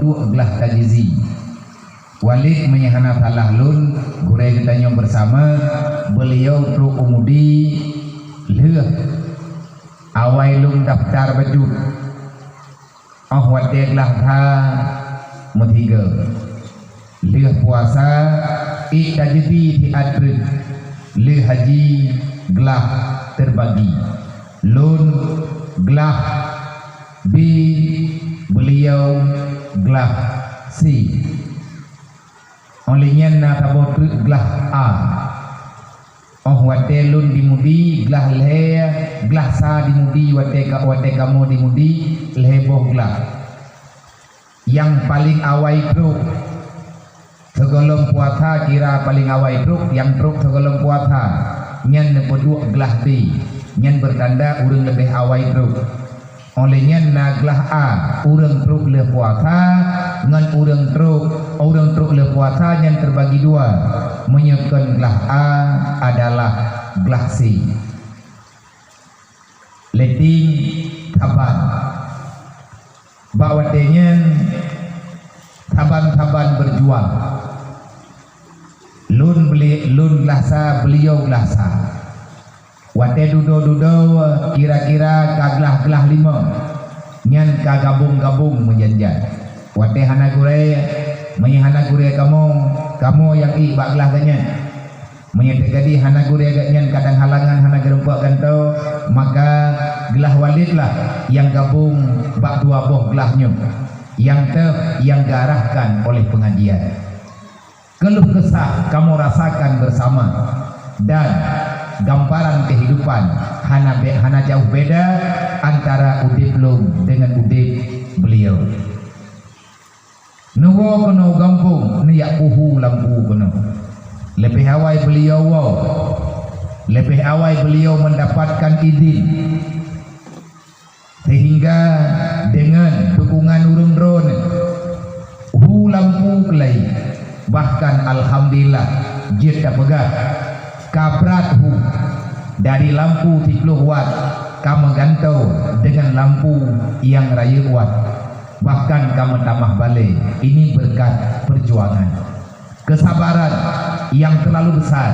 dua gelah tajizi. Walid menyahana salah lun gure kitanya bersama beliau tru umudi leh awai lun daftar baju wate gelah tha mutiga leh puasa tajizi di adrid leh haji gelah terbagi lun gelah bi beliau gelah si olehnya na tabot gelah a wate lun dimudi gelah le gelah sa dimudi wate kamu dimudi leboh gelah yang paling awai truk segolong puasa kira paling awai truk yang truk segolong puasa nyen berdua gelah di nyen bertanda urang lebih awai truk olehnya na gelah a urang truk le puasa ngan urang truk le puasa yang terbagi dua menyebutkan gelah a adalah gelah c leting taban bawatenya taban-taban berjuang lun gelah sa beliau gelah sa wate dudo kira-kira kaglah-gelah lima nyan kagabung-gabung menjanjan wate hana gure kamu yang baklah ganyan menyedekadi hana gure ganyan kadang halangan hana gerempak ganto maka gelah walid lah yang gabung bak dua boh gelahnya yang diarahkan oleh pengajian keluh kesah kamu rasakan bersama dan gambaran kehidupan hana jauh beda antara udip lum dengan udip beliau. Nuwo kono gampung niyak puhu lampu kono. Lebih awal beliau mendapatkan izin sehingga dengan dukungan urung drone hu lampu kelai bahkan alhamdulillah jita pegah kabrat hu dari lampu 30 watt kamu gantau dengan lampu yang raya watt bahkan kamu tambah balik. Ini berkat perjuangan kesabaran yang terlalu besar.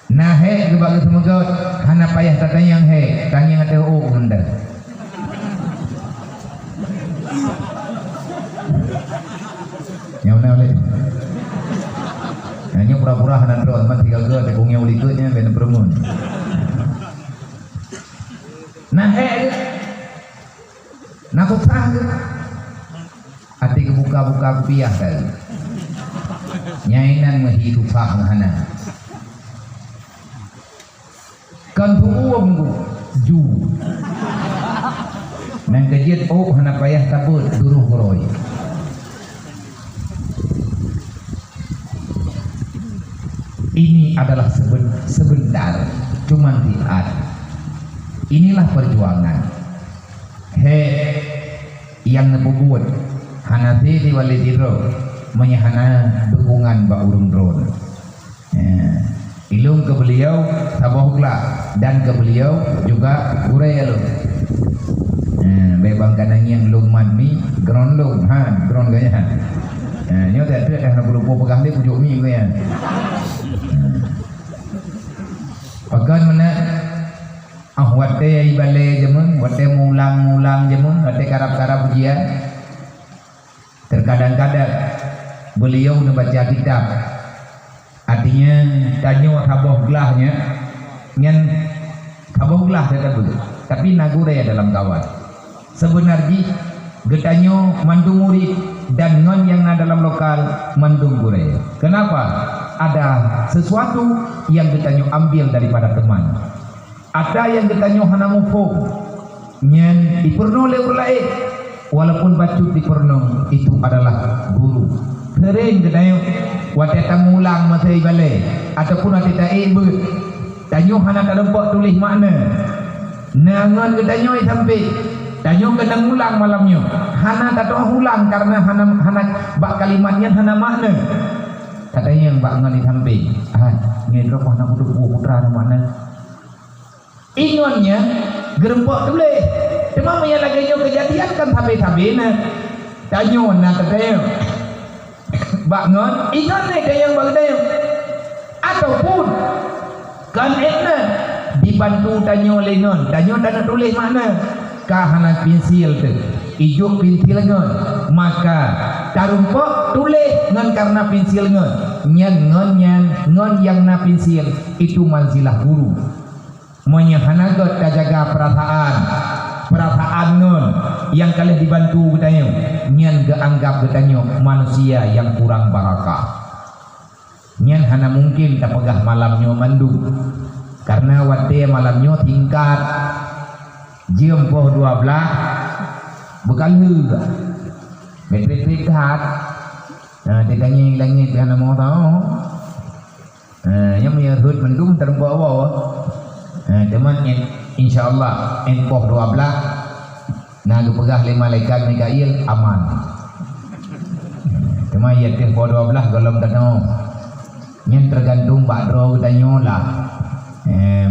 Nah he kebagai semoga hana payah tatanya yang he tanya ada benda nyau oleh hanya pura-pura hana drone mati gagal ada kongnya ulikutnya benar permun. Nah nak usah hati kebuka-buka kupiah kali nyainan mehidupah ngahana kan tuung ju nang kejit hana payah tabut duruh goroy ini adalah sebentar cuman tiat. Inilah perjuangan yang ngebubuat hanati di walidiro menyahana dukungan ba urung drone ilung ke beliau sabohlah dan ke beliau juga gurel bebang kanang yang lung manmi gron gaya nyo tak ada dah berupa pegang dia pujuk mi ko yan pagan mana wate ibale jemun wate mulang jemun wate karab ujian terkadang-kadang beliau membaca kitab artinya tanyo haboh gelahnya nyen haboh gelah tapi nagure dalam kawan sebenarnya getanyo mandung murid dan ngon yang dalam lokal mandung gure. Kenapa? Ada sesuatu yang getanyo ambil daripada teman. Ada yang getanyo hana mufung nyen dipurno le urlae walaupun bacut dipurno itu adalah guru. Sering getanyo wate tamulang masai bale ataupun wate tae be tanyo hana kadempok tulis makna. Nangon getanyo sampai tanyo gedang ulang malamnya hana tato ulang karena hana bak kalimatnya hana makna katanya yang bak ngani sampai ngedro mana putra mana ingonnya gerempok boleh cuma yang lagi kejadian kan sampai-sampai tanyo nak ketemu bak ngon ikan ni yang bak ketemu ataupun kan etna dibantu tanyo lengon tanyo tak nak tulis mana kahana pensil tu ijuk pensil ngon maka tarumpok tulis ngon karena pensil ngon ngon yang na pensil itu manzilah guru monya hanagot ta jaga perasaan ngon yang kalian dibantu katanya nyan geanggap katanya manusia yang kurang barakah nyan hana mungkin tak pegah malamnya mandu karena wate malamnya tingkat jam 12 bukan juga betrik hat teganya langit hana mau tahu yang menyerut mendung terbawa bawah teman insyaallah empoh 12 nah pegah lima malaikat Mikail aman cuma ya tempoh 12 golong danau nyen tergantung bakdro katanya lah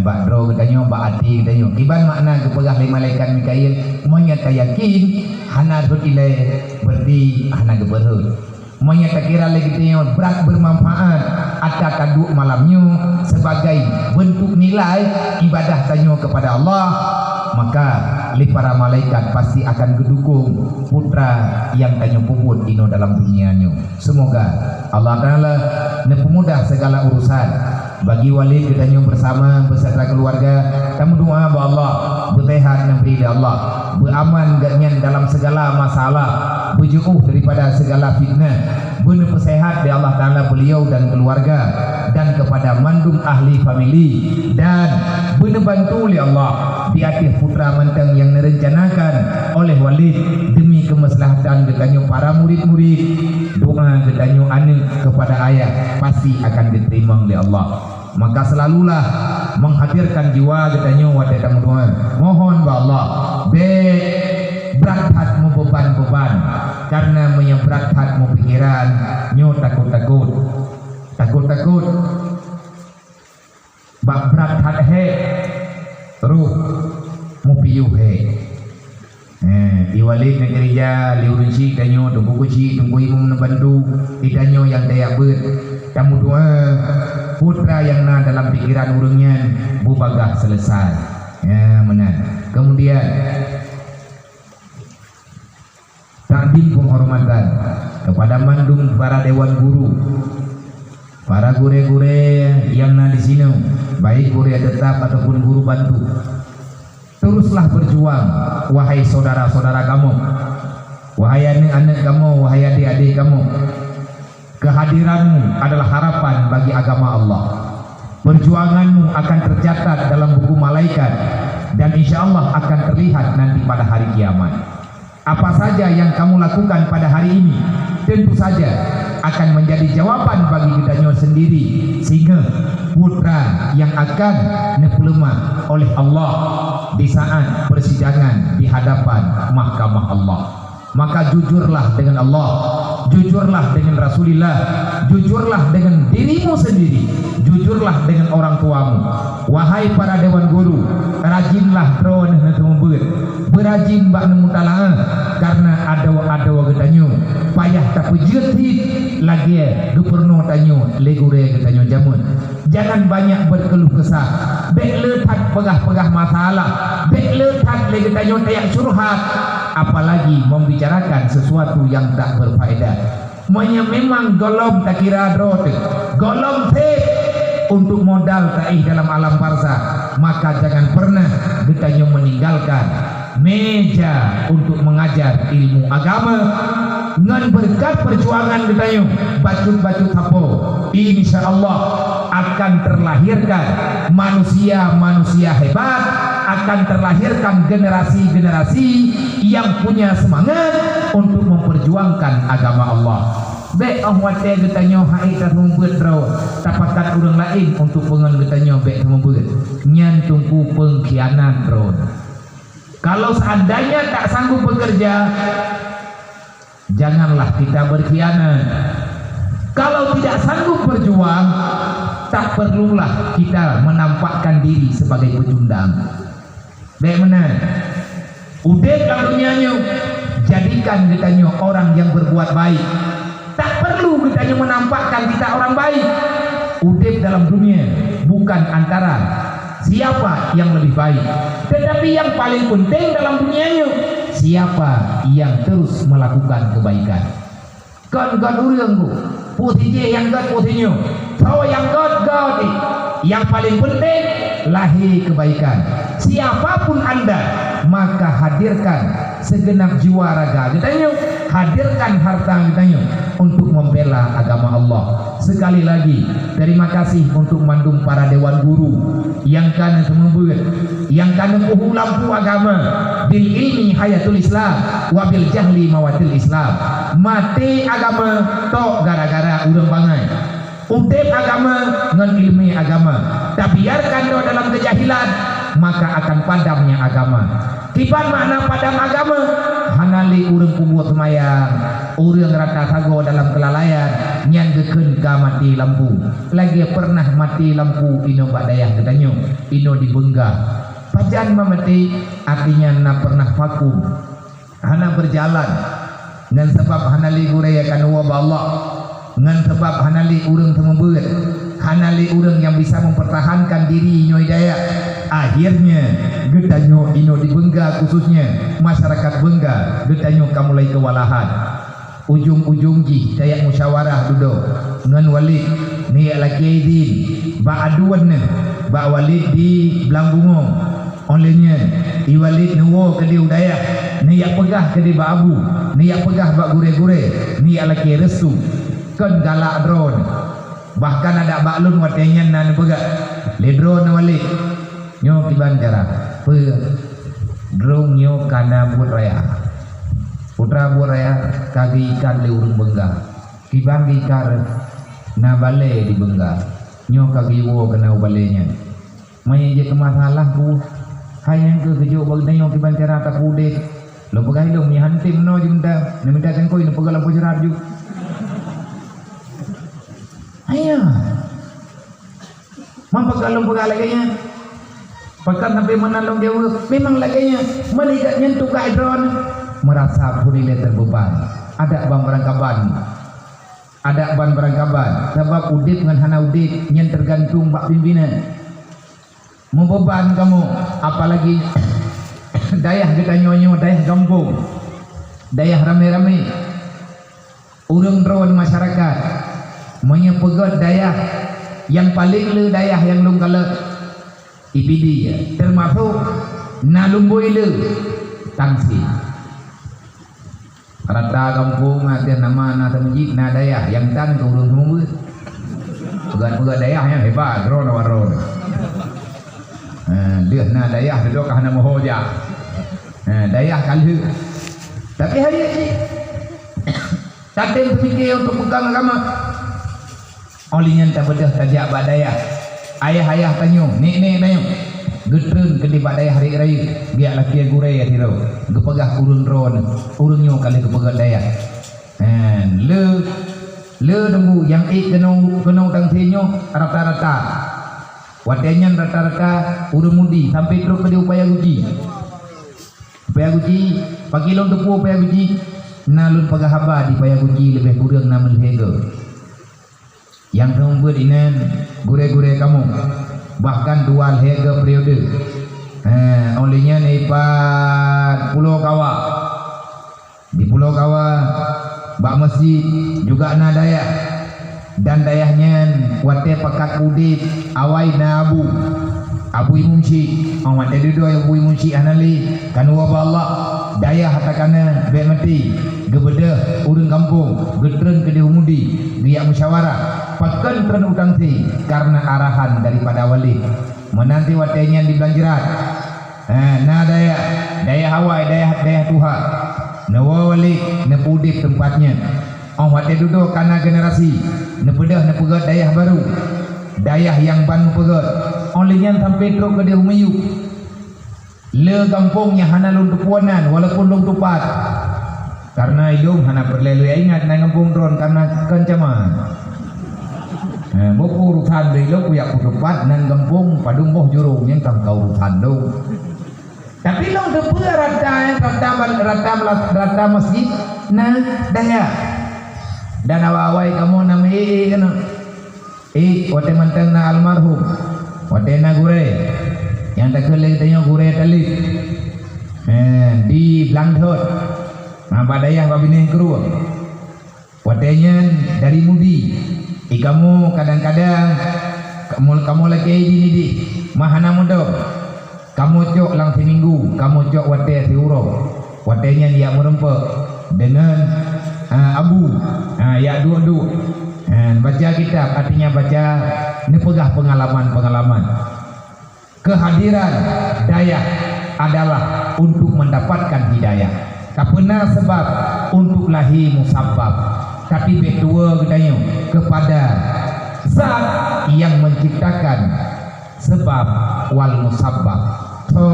bakdro katanya bakati katanya iban makna kepegah lima malaikat Mikail menyata yakin hana berilai berdi hana geberhut menyata kira lagi katanya berat bermanfaat ada kaduk malamnya sebagai bentuk nilai ibadah tanya kepada Allah maka li para malaikat pasti akan gedukung putra yang tanya puput ino dalam dunianya. Semoga Allah Ta'ala nepemudah segala urusan bagi Walid katanya bersama beserta keluarga kamu doa bahwa Allah bertehat dan beri Allah beraman ganyan dalam segala masalah berjauh daripada segala fitnah benar sehat di Allah Ta'ala beliau dan keluarga dan kepada mandum ahli famili dan benar bantu oleh Allah di atas putra mantang yang direncanakan oleh Walid demi kemaslahatan katanya para murid-murid doa katanya anak kepada ayah pasti akan diterima oleh Allah maka selalulah menghadirkan jiwa katanya wadai kamu doa mohon ba Allah berat hatmu beban-beban karena menyebrat hatmu pikiran nyo takut-takut bak berat hat he ruh mupiyuh he Iwalid na gereja liurun si tanyo tunggu kuci tunggu ibu menebantu itanyo yang dayak ber kamu doa putra yang na dalam pikiran urungnya bubagah selesai benar kemudian takdim penghormatan kepada mandung para dewan guru para gure-gure yang na di sini baik guru tetap ataupun guru bantu teruslah berjuang wahai saudara-saudara kamu wahai anak-anak kamu wahai adik-adik kamu kehadiranmu adalah harapan bagi agama Allah perjuanganmu akan tercatat dalam buku malaikat dan insya Allah akan terlihat nanti pada hari kiamat apa saja yang kamu lakukan pada hari ini tentu saja akan menjadi jawaban bagi kitanya sendiri sehingga putra yang akan dipelemah oleh Allah di saat persidangan di hadapan mahkamah Allah maka jujurlah dengan Allah jujurlah dengan Rasulullah jujurlah dengan dirimu sendiri jujurlah dengan orang tuamu wahai para dewan guru rajinlah drone berajin bak nemutalaah karena ada getanyo payah tak pejetit lagi gubernur tanyo legure getanyo jamun jangan banyak berkeluh kesah bek letak pegah-pegah masalah bek letak lagi tanyo tayak curhat apalagi membicarakan sesuatu yang tak berfaedah memang golong tak kira drote golong tip untuk modal taih dalam alam barzah maka jangan pernah getanyo meninggalkan meja untuk mengajar ilmu agama dengan berkat perjuangan getanyo bacut-bacut hapo insyaallah akan terlahirkan manusia-manusia hebat akan terlahirkan generasi-generasi yang punya semangat untuk memperjuangkan agama Allah Bek ahwate getanyo hai ta rumput draw tapakat urang lain untuk pengen getanyo bek rumput nyan tungku pengkhianat draw. Kalau seandainya tak sanggup bekerja, janganlah kita berkhianat. Kalau tidak sanggup berjuang, tak perlulah kita menampakkan diri sebagai pecundang. Bek mana? Udah kalau nyanyi jadikan kitanya orang yang berbuat baik. Tak perlu kitanya menampakkan kita orang baik. Udip dalam dunia bukan antara siapa yang lebih baik, tetapi yang paling penting dalam dunianya siapa yang terus melakukan kebaikan. Kan urang ku putih je yang god putihnya, tahu yang god yang paling penting lahir kebaikan. Siapapun anda, maka hadirkan segenap jiwa raga kitanya, hadirkan harta kitanya untuk membela agama Allah. Sekali lagi terima kasih untuk mandum para dewan guru yang kana semembuat, yang kana puhu lampu agama bil ilmi hayatul Islam wa bil jahli mawatil Islam. Mati agama tok gara-gara urang bangai, udip agama ngan ilmi agama. Tak biarkan do dalam kejahilan, maka akan padamnya agama. Kipan makna padam agama? Hanali urang kubur semayang, urang rata sago dalam kelalaian, nyan geken ka mati lampu. Lagi pernah mati lampu ino bak dayah katanya, ino dibengga. Pajan mamati artinya na pernah vakum. Hana berjalan ngan sebab hanali guraya kan wa Allah. Ngan sebab hanali urang temembeut, hanali urang yang bisa mempertahankan diri nyo hidayah. Akhirnya getanyo ino dibengga, khususnya masyarakat Bengga getanyo kamulai kewalahan. Ujung-ujung ji dayak musyawarah duduk ngan Walid ni laki Aidin ba aduan ne ba Walid di Belangbungo olehnya i Walid nuwo ke di udaya ni yak pegah ke di ba Abu, ni yak pegah ba gure-gure, ni laki restu kan galak drone. Bahkan ada baklun watenya nan pegah le drone Walid nyo kiban cara pe drone nyo kana buat raya putra buat raya kagi ikan le urang Bengga kiban ikar na bale di Bengga nyo kagi wo kena balenya mai je ke masalah bu hayang ke kejo bag nyo kiban cara tak ude lo pegai lo mi hantim no jumda ne minta kan koi no pegal lampu jerar ju ayo mampagalong pegalaganya pakat sampai menalong dia memang laganya melihat nyentuh ke drone merasa punile terbeban. Ada ban berangkaban sebab udip dengan hana udip nyen tergantung bak pimpinan membeban kamu, apalagi dayah kita nyonyo, dayah kampung, dayah rame-rame urang drone masyarakat menyepegot dayah yang paling le dayah yang lung kala IPD ya, termasuk nalumboi le tangsi rata kampung ada nama nata masjid na dayah yang tan ke urang semua pegat-pegat dayah yang hebat drone waron dia na dayah duduk kahana mohoja dayah kalhu tapi hari ini tak tem fikir untuk pegang agama olinya tak bedah tajak bak dayah. Ayah-ayah tanyo, nek tanyo getreun ke di badai hari raya biar laki gure ya tiro gepegah urun ron urunyo kali gepegah daya le tunggu yang kenong tangsinyo rata-rata wadenyan rata-rata urun mudi sampai terus ke di upaya guji pagi long tepu upaya guji nalun pegah haba di upaya guji lebih kurang 6 hega yang kamu buat ini gure-gure kamu bahkan 2 hega periode olehnya nepat Pulau Kawa di Pulau Kawa bak masjid juga na dayah dan dayahnya wate pakat udip awai na Abu Imunci awat dia dua Abu Imunci anali kan wa Allah dayah hatakana be mati gebedah urang kampung getreun ke diumudi dia musyawarah pakan tren utang si karena arahan daripada wali menanti watenya di Belanjerat nah daya hawai daya Tuhan nawa wali nepudip tempatnya wate duduk karena generasi nepedah nepegat daya baru daya yang ban pegat olehnya sampai terus ke dia umayu le kampungnya hana lung tupuanan walaupun lung tupat karena ilung hana perlelu ingat na kampung drone karena kencaman bố urusan dari lo kuyak kutupat nan kampung padung boh jurung yang tang kau urusan lo Tapi long depa rata masjid na daya. Dan awal kamu nama kena. Wate mantan na almarhum. Wate na gure. Yang tak kelih tanya gure talib. Di Blangthot. Badayah babini keruh. Watenya dari mudi. Kamu kadang-kadang kamu lagi ini di mahana mudo. Kamu cok lang seminggu, kamu cok wate siuro. Watenya dia merempe dengan abu. Ya dua. Baca kitab artinya baca nepegah pengalaman-pengalaman. Kehadiran daya adalah untuk mendapatkan hidayah. Tak pernah sebab untuk lahi musabbab, tapi berdua katanya kepada zat yang menciptakan sebab wal musabbab. So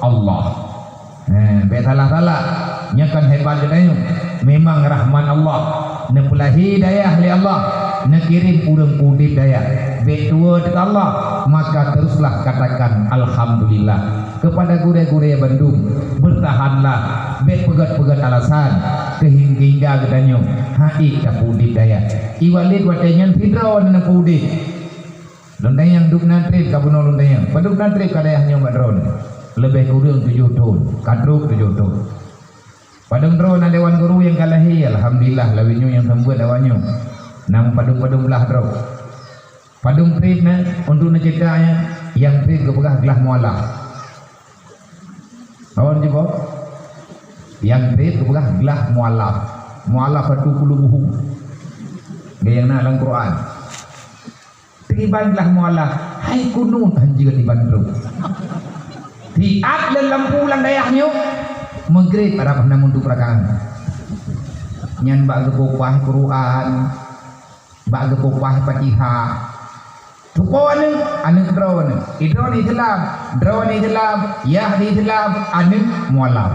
Allah. Betalah-talah nyakan hebat katanya. Memang rahman Allah. Nepulahi daya oleh Allah. Nekirim urang udip daya. Berdua dengan Allah, maka teruslah katakan alhamdulillah. Kepada gure-gure Bandung, bertahanlah. Pegat-pegat alasan kehingga katanya hai kapudip daya. Iwalid watenyan hidron na pudip. Londay yang duk nantrip kabuno londay yang. Paduk nantrip kadayahnya madron. Lebih kurang 7 tahun, kadruk 7 tahun. Padung drone ada dewan guru yang kalahi, alhamdulillah lawinyo yang sembuh dawanyo. Nam padung-padung belah draw. Padung trip na untuk ceritanya yang trip kepegah gelah mualaf. Awak jumpa? Yang trip kepegah gelah mualaf. Mualaf 20 buku. Gayang na dalam Quran. Tiban gelah mualaf. Hai kunun anjir di bandung. Tiat dalam pulang dayahnya. Maghrib ada pernah mundur prakan. Nyan bak gepopah Quran, bak gepopah Fatihah. Tupon anu drone. Idron Islam, drone Islam, yah di Islam anu mualaf.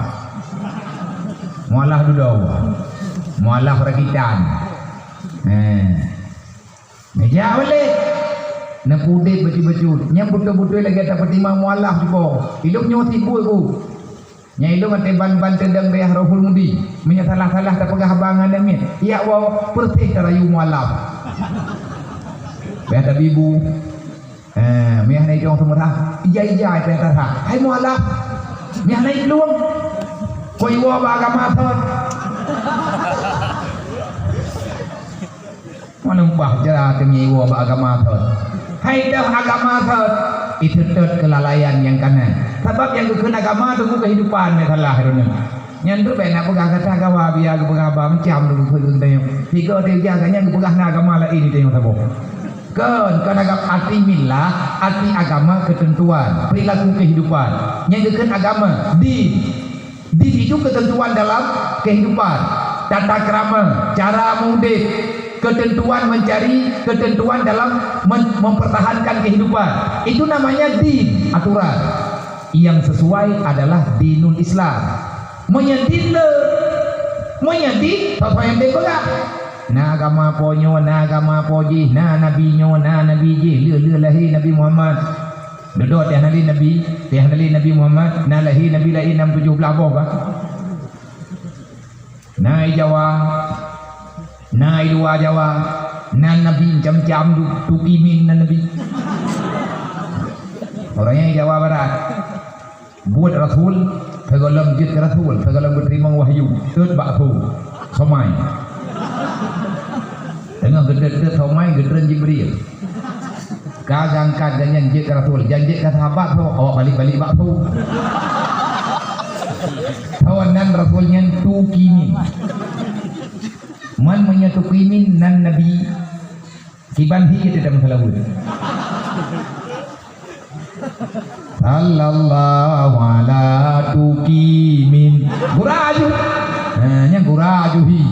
Mualaf dulu. Mualaf rakitan. Meja boleh. Napudit betul-betul. Nyam betul-betul lagi tak pertimang mualaf juga. Hidupnya tipu aku. Nya itu mate ban-ban tendang dayah Rohul Mudi. Menya salah-salah tak pegah bangan dan min. Ya wa pertih tarayu mualaf. Biada bibu. Miah naik jong semerah. Ija-ija pentar ha. Hai mualaf. Miah naik luang. Koi wa ba agama thot. Manumpah jera temyi wa ba agama thot. Hai dah agama thot. Itu kelalaian yang kanan. Sebab yang kena agama tu kehidupan ni salah itu ni. Yang tu benar pegang kata agama biar pegang apa macam tu pun tengok. Tiga tiga kan yang pegang agama lah ini tengok sabo. Kan agama arti milah, arti agama ketentuan, perilaku kehidupan. Yang kena agama di itu ketentuan dalam kehidupan, tata krama, cara mudik, ketentuan mencari ketentuan dalam mempertahankan kehidupan. Itu namanya din, aturan. Yang sesuai adalah dinul Islam. Menyedin apa yang dia pegang. Na agama ponyo, na agama poji, na nabinyo, na nabiji, lila lahir Nabi Muhammad. Dodot yang Nabi, Nabi Muhammad, na lahir Nabi lain 617 apa? Na Jawa, na luar Jawa, na Nabi jam-jam tu imin na Nabi. Orangnya Jawa Barat. Buat Rasul, pegalam jid Rasul, pegalam berterima wahyu, tud bakhu, somai. Dengan gede-gede somai, gede Jibril. Kagangkat jangan jid Rasul, janji kata sahabat tu, awak balik-balik bakhu. Tawanan Rasulnya tu kini. Man menyatu kini nan Nabi kiban hi kita dalam salawat. Sallallahu ala tukimin guraju. Yang gurajuhi.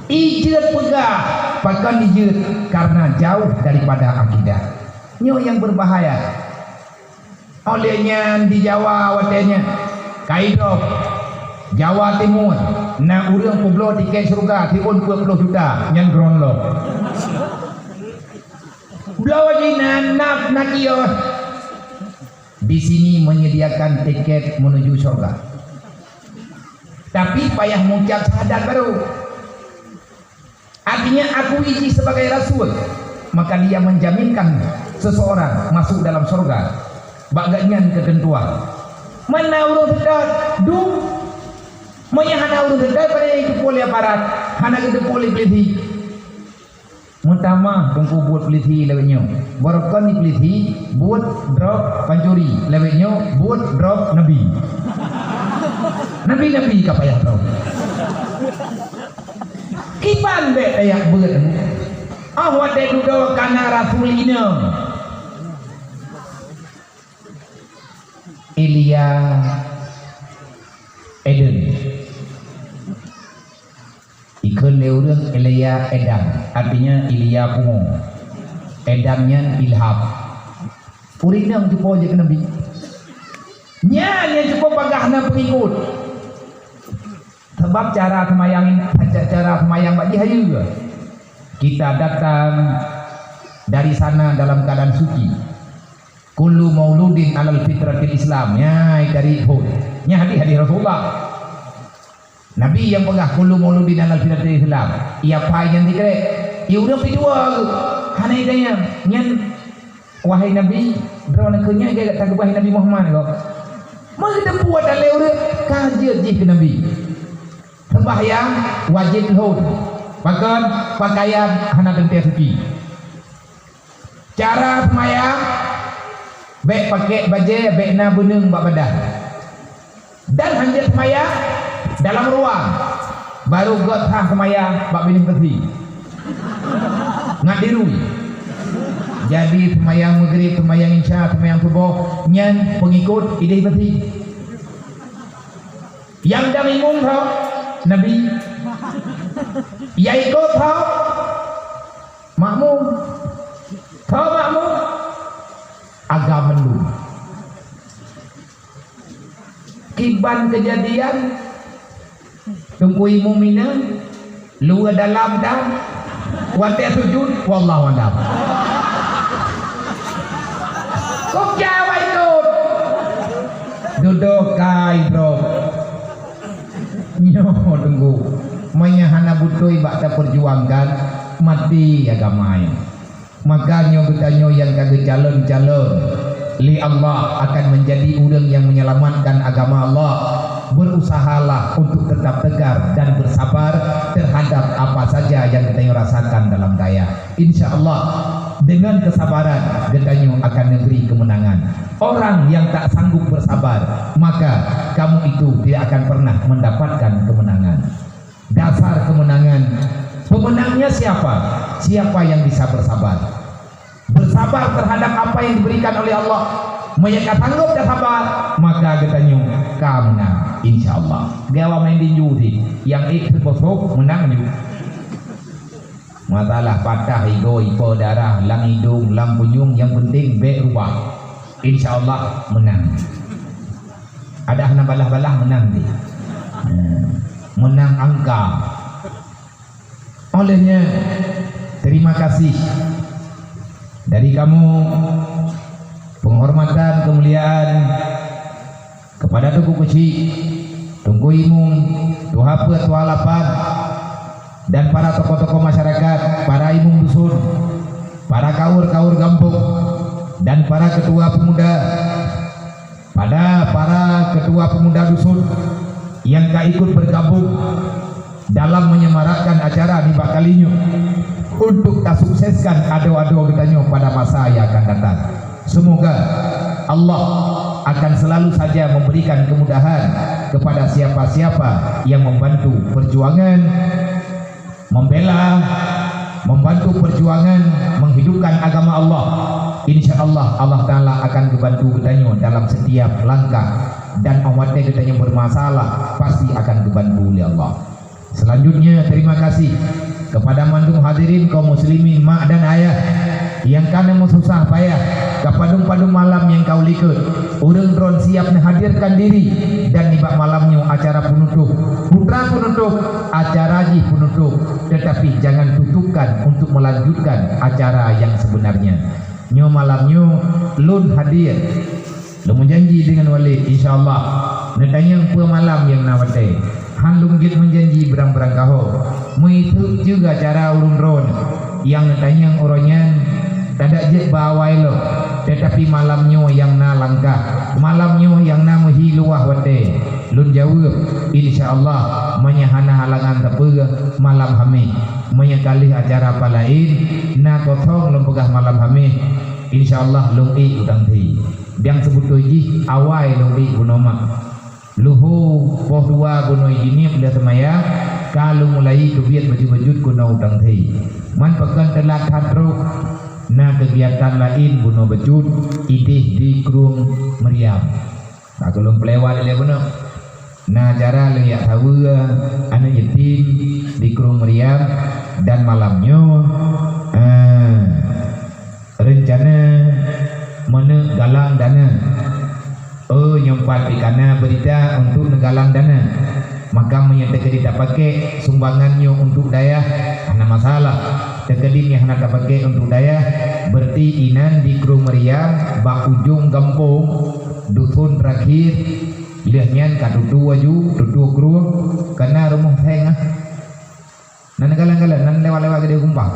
Ijat pegah, bahkan ijat karena jauh daripada akidah. Nyo yang berbahaya. Olehnya di Jawa wadenya kaidok Jawa Timur na urang publo tiket surga tiun 20 juta yang gron lo. Blow jinan nap nakio di sini menyediakan tiket menuju surga. Tapi payah mengucap syahadat baru. Artinya aku iji sebagai rasul, maka dia menjaminkan seseorang masuk dalam surga. Baganyan ketentuan. Mana urut dekat? Du. Maya hana urut dekat pada itu boleh aparat. Hana kita boleh peliti. Mutama tunggu buat peliti lewatnya. Barukan ni peliti buat drop pancuri lewatnya buat drop nabi. Nabi ka payah tahu. Kiban be ayak beut. Awak de duda kana rasulina. Elia Eden. Ikon leurang Elia Edam, artinya Elia Pungo. Edamnya Ilham. Purinang jumpa je ke Nabi. Nya jumpa bagahna pengikut. Sebab cara semayang bagi hayu. Kita datang dari sana dalam keadaan suci. Kullu mauludin alal fitratil Islam. Ya dari hud. Nya hadis Rasulullah. Nabi yang pegah kullu mauludin alal fitratil Islam. Ia payan dikere. Ia udah pidua. Hanai daya. Nyan wahai Nabi, drone kenya ge tak wahai Nabi Muhammad kok. Mau kita buat ale udah kajian je ke Nabi. Sembahyang wajib hud. Bahkan pakaian hana tentia suci. Cara sembahyang baik pakai baju, baik na benung bak badan. Dan hanjat sembahyang dalam ruang. Baru got hang sembahyang bak minum bersih. Ngadirui. Jadi sembahyang maghrib, sembahyang isya, sembahyang subuh, nyan pengikut ide bersih. Yang dah imum tau Nabi. Ya ikut tau makmum. Tau makmum agama lu. Kiban kejadian tungkui mumina lu dalam dah wate sujud wallahu a'lam. Kok jawa itu duduk kai bro nyo tunggu manya hana butoi bakta perjuangkan mati agamanya. Makanya bertanya yang kagak calon-calon li Allah akan menjadi orang yang menyelamatkan agama Allah. Berusahalah untuk tetap tegar dan bersabar terhadap apa saja yang kita rasakan dalam daya. Insya Allah dengan kesabaran kita akan memberi kemenangan. Orang yang tak sanggup bersabar, maka kamu itu tidak akan pernah mendapatkan kemenangan. Dasar kemenangan, pemenangnya siapa? Siapa yang bisa bersabar? Bersabar terhadap apa yang diberikan oleh Allah. Mereka sanggup dan sabar, maka kita kamu menang. Insya Allah. Gawa main tinju sih, yang ikut bosok menang juga. Masalah patah ego, ipo darah, lang hidung, lang punyung, yang penting berubah. Insya Allah menang. Ada hana balah-balah menang sih. Menang angka. Olehnya terima kasih dari kamu, penghormatan, kemuliaan kepada Tuku Kuci, Tunggu Imung, Tuhapa, Tualapan, dan para tokoh-tokoh masyarakat, para imung dusun, para kaur-kaur kampung, dan para ketua pemuda, para ketua pemuda dusun yang ikut bergabung dalam menyemarakkan acara di Bakalinyu untuk tak sukseskan ado-ado kita pada masa yang akan datang. Semoga Allah akan selalu saja memberikan kemudahan kepada siapa-siapa yang membantu perjuangan, membela, membantu perjuangan menghidupkan agama Allah. Insya Allah Allah Ta'ala akan membantu kita dalam setiap langkah, dan umatnya kita yang bermasalah pasti akan dibantu oleh Allah. Selanjutnya terima kasih kepada mandung hadirin kaum muslimin mak dan ayah yang kana susah payah kapadung-padung malam yang kau likut. Urang dron siap menghadirkan diri dan nibak malamnya acara penutup, putra penutup, acara ji penutup, tetapi jangan tutupkan untuk melanjutkan acara yang sebenarnya. Nyo malamnya lun hadir Lu menjanji dengan wali insyaallah netanya pe malam yang nawate han lung jit menjanji berang-berang kaho itu juga cara urun ron yang netanya orangnya tidak jet bawai lo tetapi malamnya yang na langkah malamnya yang na mehi luah wate lun jawab insyaallah menyahana halangan tepega malam hamid menyekali acara apa lain na kosong lum pegah malam hamid insyaallah lung udang ti yang sebut tuji awai lung gunoma luhu poh dua gunoi ini bila semaya kalau mulai kebiat baju-baju kuno udang ti man pekan telah hadruk na kegiatan lain bunuh bejut idih di Krung Meriam tak belum pelewat dia benar na cara lihat tahu anak yatim di Krung Meriam dan malamnya rencana mana galang dana nyempat ikana berita untuk negalang dana maka menyatakan tidak pakai sumbangannya untuk daya ada masalah terkedim yang nak pakai untuk daya berarti inan di Krung Meriam bak ujung kampung dusun terakhir lihatnya kadu waju dudu Krung karena rumah saya nan galang-galang nan lewat-lewat gede kumpang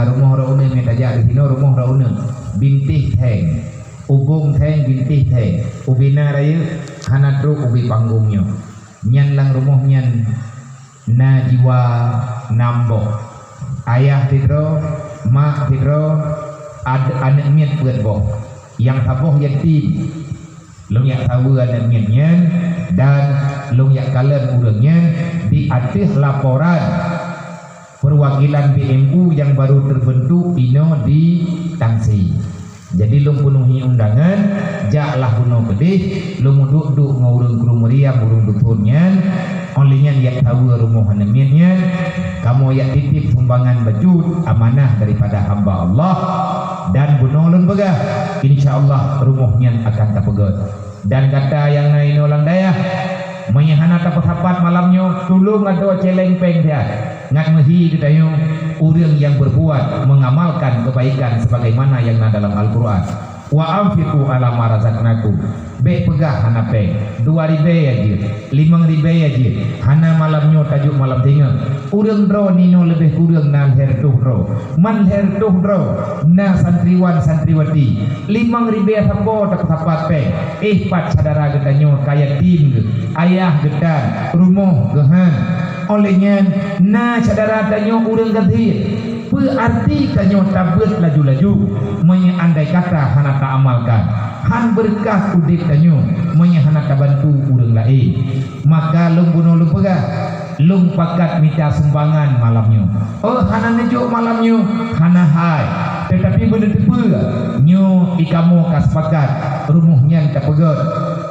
rumah raune minta jadi di sini rumah raune bintih teng ubung teng bintih teng ubina raya hanadro ubi panggungnya nyan lang rumah nyan na jiwa nambok ayah tidro, mak tidro, anak miat buat boh. Yang taboh yatim, long yang tahu anak miatnya dan long yang kalian urangnya di atas laporan perwakilan BMU yang baru terbentuk ino di Tangsi. Jadi long penuhi undangan, jaklah bunuh pedih, long duduk ngurung Krung Meriam urung dutunnya. Olehnya yang tahu rumah hanamiannya kamu yang titip sumbangan baju amanah daripada hamba Allah dan bunuh lembaga insyaallah rumahnya akan terpegat dan kata yang lain orang daya menyahana tapat-tapat malamnya tulung ada celeng-peng dia ngat mehi kitayo urang yang berbuat mengamalkan kebaikan sebagaimana yang ada dalam Al-Qur'an wa anfiqu ala ma razaqnakum be pegah hana peng 2.000 aja 5.000 aja hana malamnya tajuk malam tinggal urang dro nino lebih kurang nan hertuh dro man hertuh dro na santriwan santriwati 5.000 sambo tak tepat peng pat saudara gedanyo kaya tim ayah gedan rumah gehan olehnya na saudara danyo urang ganti berarti kanyo tabut laju-laju andai kata hana tak amalkan han berkah udip kanyo hana tak bantu urang lain maka lung bunuh lung pegah lung pakat minta sumbangan malamnya hana nejuk malamnya hana hai tetapi benda tipe nyo ikamu kaspakat rumahnya tak pegat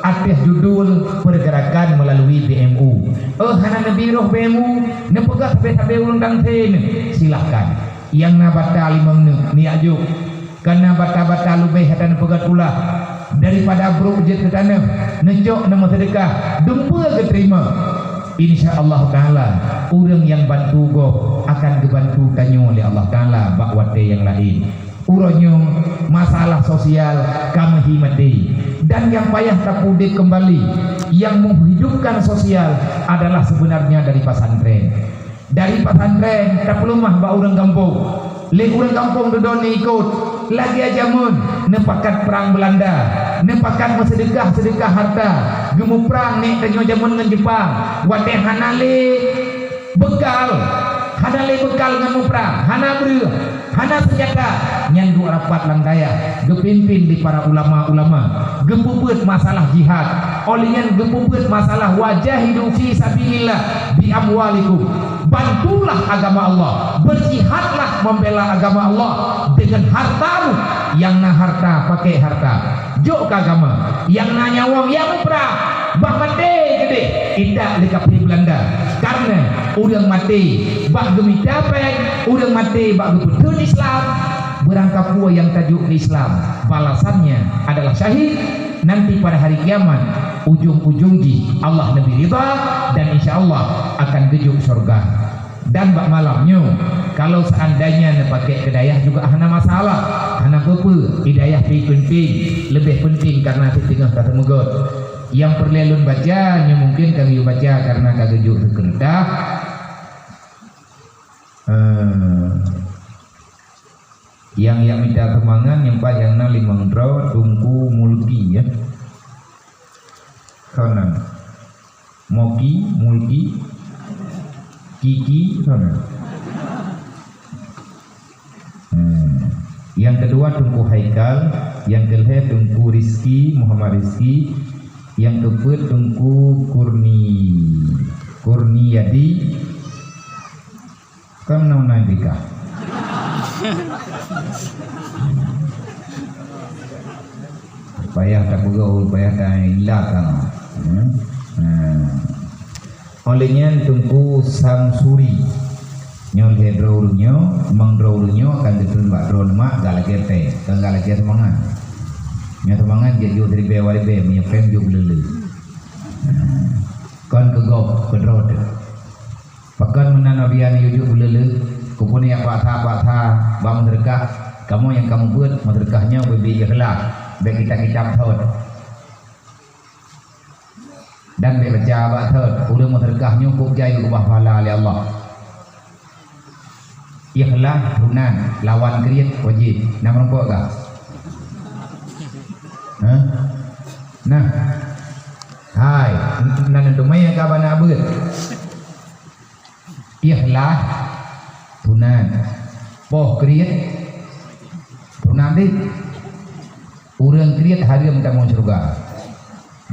atas judul pergerakan melalui BMU hana nebiroh BMU nepegah sampai undang ten silahkan yang nabata limang ni ajuk karena bata-bata lubeh dan pegat pula daripada bro jet ke tanah nejok nama sedekah dumpa ke terima insyaallah taala urang yang bantu go akan dibantu kanyo oleh Allah taala bak wate yang lain uronyo masalah sosial kami himati dan yang payah terpudit kembali yang menghidupkan sosial adalah sebenarnya dari pesantren tak perlu mah bak urang kampung le urang kampung dodoni ikut lagi aja mun nepakat perang Belanda nepakat sedekah harta gemu perang nek tanyo jamun dengan Jepang wate hanale bekal ngemu perang hana beri hana senjata nyandu rapat langdaya gepimpin di para ulama-ulama gepuput masalah jihad olehnya gepuput masalah wajah hidup fi sabilillah bi amwalikum bantulah agama Allah berjihadlah membela agama Allah dengan hartamu yang na harta pakai harta jok ke agama yang na nyawang yang perang bak mati gede tidak lekapi Belanda karena urang mati bak gemi capek urang mati bak gebutun Islam berangkap pua yang tajuk Islam balasannya adalah syahid nanti pada hari kiamat ujung-ujung ji Allah Nabi ridha dan insya Allah akan gejuk surga dan bak malamnya kalau seandainya nak pakai kedayah juga hana masalah, hana apa-apa. Hidayah penting, lebih penting karena tengah kata megot. Yang perlelun baca, yang mungkin kami baca karena kagak juk kerendah. Yang minta temangan, yang pak yang na limang draw, tungku mulki ya. Kanan, moki, mulki, kiki, kanan. Yang kedua Tungku Haikal, yang ketiga Tungku Rizki Muhammad Rizki, yang keempat Tungku Kurniadi. Kamu nama Andika? Payah tak bergaul, payah tak hilangkan. Olehnya Tungku Samsuri. Nyol hedrolnya, mangdrolnya akan diterima drol mak galakete, galakete semangat. Nya semangat dia juga dari bewa di bewa, punya pem juga lele. Kon kegop kedrol. Pakan menanabian juga lele. Kupuni yang patah, bang terkah. Kamu yang kamu buat, terkahnya lebih ikhlas. Baik kita thot. Dan baik baca thot. Udah terkahnya kuk jai ubah pahala oleh Allah. Ikhlas tunan lawan kriat wajib. Nak merempok kah? Nah, hai, nanti mai kah bana abut? Ikhlas tunan, poh kriat tunan dit. Urang kriat haram tak mau surga.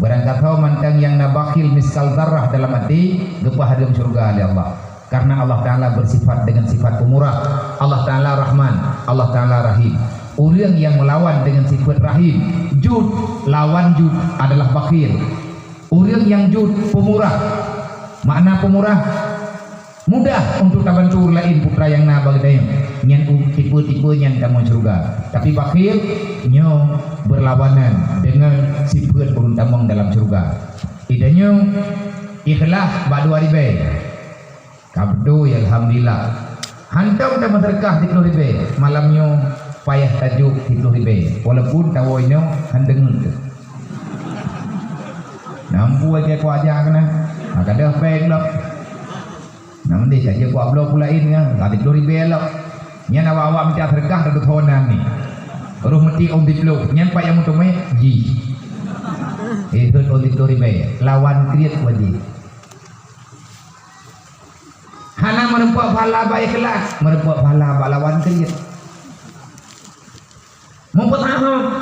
Barangkali kau mantang yang nabakil miskal darah dalam hati, gepah haram surga oleh Allah. Karena Allah Ta'ala bersifat dengan sifat pemurah. Allah Ta'ala Rahman, Allah Ta'ala Rahim. Orang yang melawan dengan sifat Rahim, jud, lawan jud adalah bakir. Orang yang jud, pemurah. Makna pemurah? Mudah untuk tabancur lain putra yang nabag dayang. Nyan tipe-tipe nyan kamu surga. Tapi bakir, nyo berlawanan dengan sifat beruntamang dalam surga. Idanya ikhlas ba'du aribai. Kabdo ya alhamdulillah. Hantam dah berkah di ribe. Malamnya payah tajuk di ribe. Walaupun tawoinyo handengun ke. Nampu aja ku aja kena. Agak dah peng lok. Namun dia saja ku upload pulain kan. Gak di ribe lok. Nyan awak minta berkah dah thonan ni. Baru mesti on di flow. Nyan pak yang mutume ji. Itu on di ribe. Lawan kriat wajib. Hana merempok pahala baik kelas, merempok pahala lawan kriat. Mumput aham,